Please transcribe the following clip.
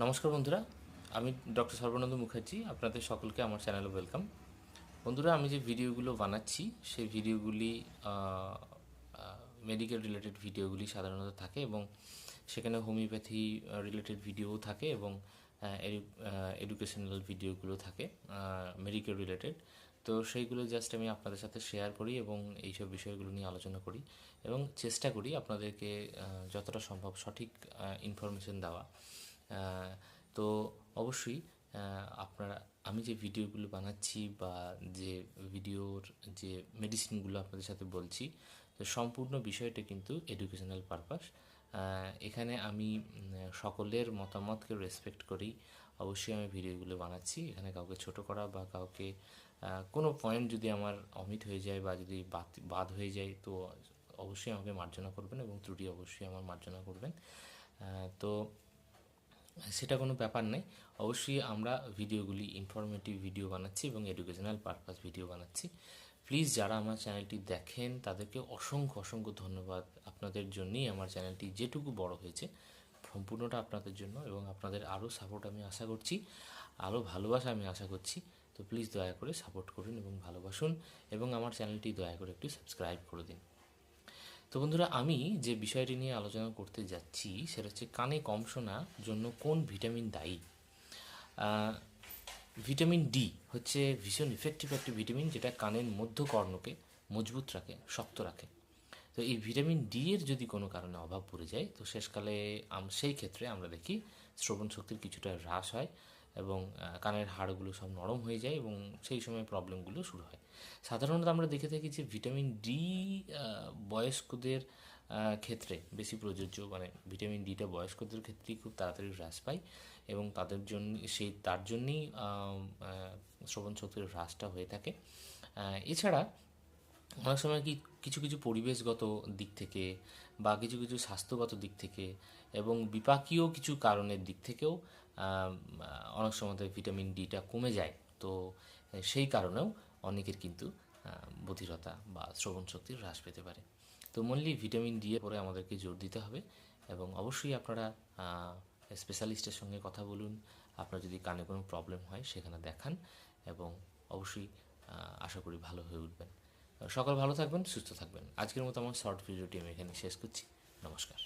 নমস্কার বন্ধুরা, আমি ডক্টর সর্বানন্দ মুখার্জি। আপনাদের সকলকে আমার চ্যানেলে ওয়েলকাম। বন্ধুরা, আমি যে ভিডিওগুলো বানাচ্ছি সেই ভিডিওগুলি মেডিকেল রিলেটেড ভিডিওগুলি সাধারণত থাকে, এবং সেখানে হোমিওপ্যাথি রিলেটেড ভিডিওও থাকে, এবং এডুকেশনাল ভিডিওগুলো থাকে মেডিকেল রিলেটেড। তো সেইগুলো জাস্ট আমি আপনাদের সাথে শেয়ার করি এবং এইসব বিষয়গুলো নিয়ে আলোচনা করি, এবং চেষ্টা করি আপনাদেরকে যতটা সম্ভব সঠিক ইনফরমেশন দেওয়া। তো অবশ্যই আপনারা, আমি যে ভিডিওগুলো বানাচ্ছি বা যে ভিডিওর যে মেডিসিনগুলো আপনাদের সাথে বলছি, তো সম্পূর্ণ বিষয়টা কিন্তু এডুকেশনাল পারপাস। এখানে আমি সকলের মতামতকে রেসপেক্ট করি। অবশ্যই আমি ভিডিওগুলো বানাচ্ছি, এখানে কাউকে ছোট করা বা কাউকে কোনো পয়েন্ট যদি আমার অমিট হয়ে যায় বা যদি বাদ হয়ে যায়, তো অবশ্যই আমাকে মার্জনা করবেন, এবং ত্রুটি অবশ্যই আমার মার্জনা করবেন। তো সেটা কোনো ব্যাপার নেই। অবশ্যই আমরা ভিডিওগুলি ইনফরমেটিভ ভিডিও বানাচ্ছি এবং এডুকেশনাল পারপাস ভিডিও বানাচ্ছি। প্লিজ যারা আমার চ্যানেলটি দেখেন তাদেরকে অসংখ্য অসংখ্য ধন্যবাদ। আপনাদের জন্যই আমার চ্যানেলটি যেটুকু বড় হয়েছে সম্পূর্ণটা আপনাদের জন্য, এবং আপনাদের আরও সাপোর্ট আমি আশা করছি, আরও ভালোবাসা আমি আশা করছি। তো প্লিজ দয়া করে সাপোর্ট করুন এবং ভালোবাসুন, এবং আমার চ্যানেলটি দয়া করে একটু সাবস্ক্রাইব করে দিন। তো বন্ধুরা, আমি যে বিষয়টি নিয়ে আলোচনা করতে যাচ্ছি সেটা হচ্ছে কানে কম শোনার জন্য কোন ভিটামিন দায়ী। ভিটামিন ডি হচ্ছে ভীষণ ইফেক্টিভ একটি ভিটামিন, যেটা কানের মধ্যকর্ণকে মজবুত রাখে, শক্ত রাখে। তো এই ভিটামিন ডি এর যদি কোনো কারণে অভাব পড়ে যায়, তো শেষকালে সেই ক্ষেত্রে আমরা দেখি শ্রবণ শক্তির কিছুটা হ্রাস হয়, এবং কানের হাড়গুলো সব নরম হয়ে যায়, এবং সেই সময় প্রবলেমগুলো শুরু হয়। সাধারণত আমরা দেখে থাকি যে ভিটামিন ডি বয়স্কদের ক্ষেত্রে বেশি প্রযোজ্য, মানে ভিটামিন ডিটা বয়স্কদের ক্ষেত্রেই খুব তাড়াতাড়ি হ্রাস পায়, এবং তাদের জন্য তার জন্যেই শ্রবণ শক্তির হ্রাসটা হয়ে থাকে। এছাড়া অনেক সময় কিছু কিছু পরিবেশগত দিক থেকে বা কিছু কিছু স্বাস্থ্যগত দিক থেকে এবং বিপাকীয় কিছু কারণের দিক থেকেও অনেক সময় ভিটামিন ডিটা কমে যায়। তো সেই কারণেও অনেকের কিন্তু বধিরতা বা শ্রবণ শক্তির হ্রাস পেতে পারে। তো মেনলি ভিটামিন ডি এর পরে আমাদেরকে জোর দিতে হবে, এবং অবশ্যই আপনারা স্পেশালিস্টের সঙ্গে কথা বলুন। আপনার যদি কানে কোনো প্রবলেম হয় সেখানে দেখান, এবং অবশ্যই আশা করি ভালো হয়ে উঠবেন। সকল ভালো থাকবেন, সুস্থ থাকবেন। আজকের মতো আমার শর্ট ভিডিওটি আমি এখানে শেষ করছি। নমস্কার।